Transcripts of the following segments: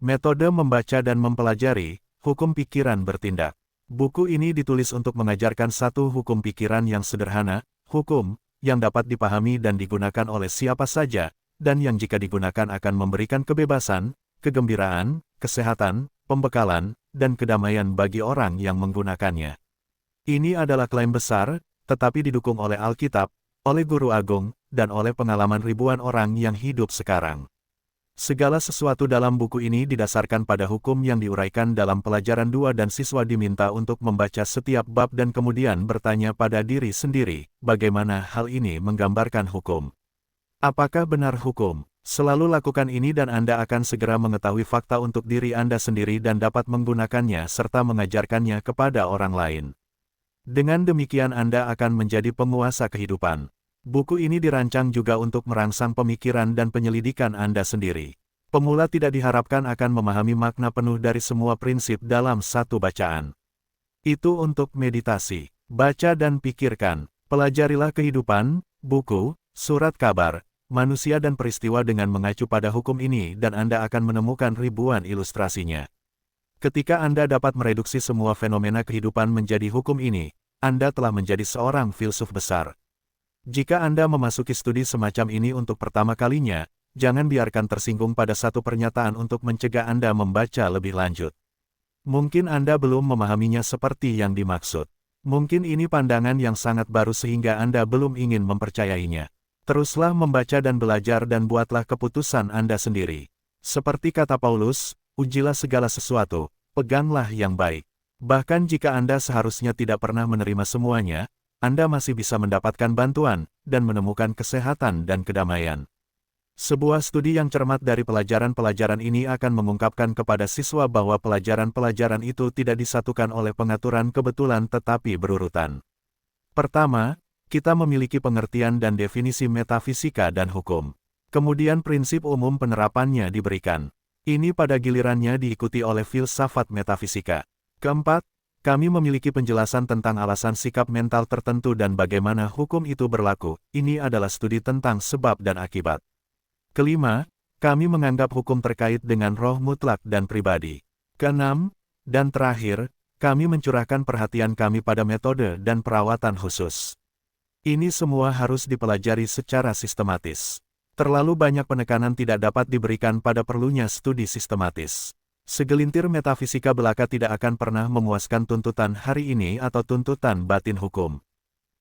Metode membaca dan mempelajari, hukum pikiran bertindak. Buku ini ditulis untuk mengajarkan satu hukum pikiran yang sederhana, hukum, yang dapat dipahami dan digunakan oleh siapa saja, dan yang jika digunakan akan memberikan kebebasan, kegembiraan, kesehatan, pembekalan, dan kedamaian bagi orang yang menggunakannya. Ini adalah klaim besar, tetapi didukung oleh Alkitab, oleh Guru Agung, dan oleh pengalaman ribuan orang yang hidup sekarang. Segala sesuatu dalam buku ini didasarkan pada hukum yang diuraikan dalam pelajaran 2 dan siswa diminta untuk membaca setiap bab dan kemudian bertanya pada diri sendiri, bagaimana hal ini menggambarkan hukum. Apakah benar hukum? Selalu lakukan ini dan Anda akan segera mengetahui fakta untuk diri Anda sendiri dan dapat menggunakannya serta mengajarkannya kepada orang lain. Dengan demikian Anda akan menjadi penguasa kehidupan. Buku ini dirancang juga untuk merangsang pemikiran dan penyelidikan Anda sendiri. Pemula tidak diharapkan akan memahami makna penuh dari semua prinsip dalam satu bacaan. Itu untuk meditasi. Baca dan pikirkan. Pelajarilah kehidupan, buku, surat kabar, manusia dan peristiwa dengan mengacu pada hukum ini dan Anda akan menemukan ribuan ilustrasinya. Ketika Anda dapat mereduksi semua fenomena kehidupan menjadi hukum ini, Anda telah menjadi seorang filsuf besar. Jika Anda memasuki studi semacam ini untuk pertama kalinya, jangan biarkan tersinggung pada satu pernyataan untuk mencegah Anda membaca lebih lanjut. Mungkin Anda belum memahaminya seperti yang dimaksud. Mungkin ini pandangan yang sangat baru sehingga Anda belum ingin mempercayainya. Teruslah membaca dan belajar dan buatlah keputusan Anda sendiri. Seperti kata Paulus, ujilah segala sesuatu, peganglah yang baik. Bahkan jika Anda seharusnya tidak pernah menerima semuanya, Anda masih bisa mendapatkan bantuan, dan menemukan kesehatan dan kedamaian. Sebuah studi yang cermat dari pelajaran-pelajaran ini akan mengungkapkan kepada siswa bahwa pelajaran-pelajaran itu tidak disatukan oleh pengaturan kebetulan tetapi berurutan. Pertama, kita memiliki pengertian dan definisi metafisika dan hukum. Kemudian prinsip umum penerapannya diberikan. Ini pada gilirannya diikuti oleh filsafat metafisika. Keempat, kami memiliki penjelasan tentang alasan sikap mental tertentu dan bagaimana hukum itu berlaku. Ini adalah studi tentang sebab dan akibat. Kelima, kami menganggap hukum terkait dengan roh mutlak dan pribadi. Keenam, dan terakhir, kami mencurahkan perhatian kami pada metode dan perawatan khusus. Ini semua harus dipelajari secara sistematis. Terlalu banyak penekanan tidak dapat diberikan pada perlunya studi sistematis. Segelintir metafisika belaka tidak akan pernah memuaskan tuntutan hari ini atau tuntutan batin hukum.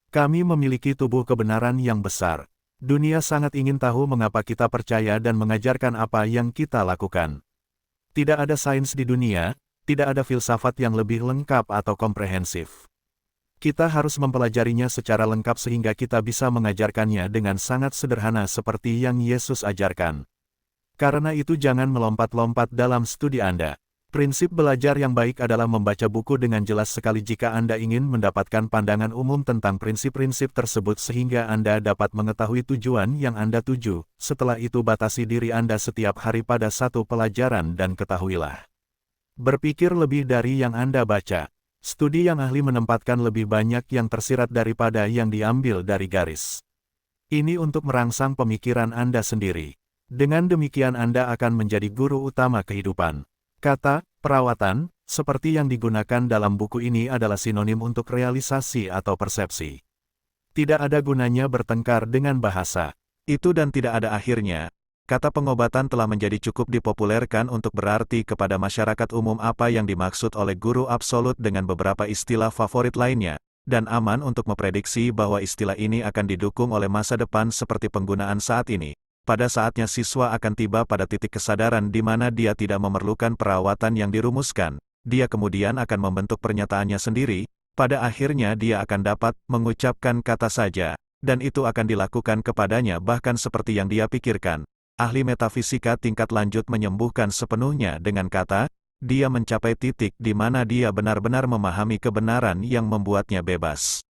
Kami memiliki tubuh kebenaran yang besar. Dunia sangat ingin tahu mengapa kita percaya dan mengajarkan apa yang kita lakukan. Tidak ada sains di dunia, tidak ada filsafat yang lebih lengkap atau komprehensif. Kita harus mempelajarinya secara lengkap sehingga kita bisa mengajarkannya dengan sangat sederhana seperti yang Yesus ajarkan. Karena itu jangan melompat-lompat dalam studi Anda. Prinsip belajar yang baik adalah membaca buku dengan jelas sekali jika Anda ingin mendapatkan pandangan umum tentang prinsip-prinsip tersebut sehingga Anda dapat mengetahui tujuan yang Anda tuju. Setelah itu batasi diri Anda setiap hari pada satu pelajaran dan ketahuilah. Berpikir lebih dari yang Anda baca. Studi yang ahli menempatkan lebih banyak yang tersirat daripada yang diambil dari garis. Ini untuk merangsang pemikiran Anda sendiri. Dengan demikian Anda akan menjadi guru utama kehidupan. Kata, perawatan, seperti yang digunakan dalam buku ini adalah sinonim untuk realisasi atau persepsi. Tidak ada gunanya bertengkar dengan bahasa. Itu dan tidak ada akhirnya. Kata pengobatan telah menjadi cukup dipopulerkan untuk berarti kepada masyarakat umum apa yang dimaksud oleh guru absolut dengan beberapa istilah favorit lainnya, dan aman untuk memprediksi bahwa istilah ini akan didukung oleh masa depan seperti penggunaan saat ini. Pada saatnya siswa akan tiba pada titik kesadaran di mana dia tidak memerlukan perawatan yang dirumuskan, dia kemudian akan membentuk pernyataannya sendiri, pada akhirnya dia akan dapat mengucapkan kata saja, dan itu akan dilakukan kepadanya bahkan seperti yang dia pikirkan. Ahli metafisika tingkat lanjut menyembuhkan sepenuhnya dengan kata, dia mencapai titik di mana dia benar-benar memahami kebenaran yang membuatnya bebas.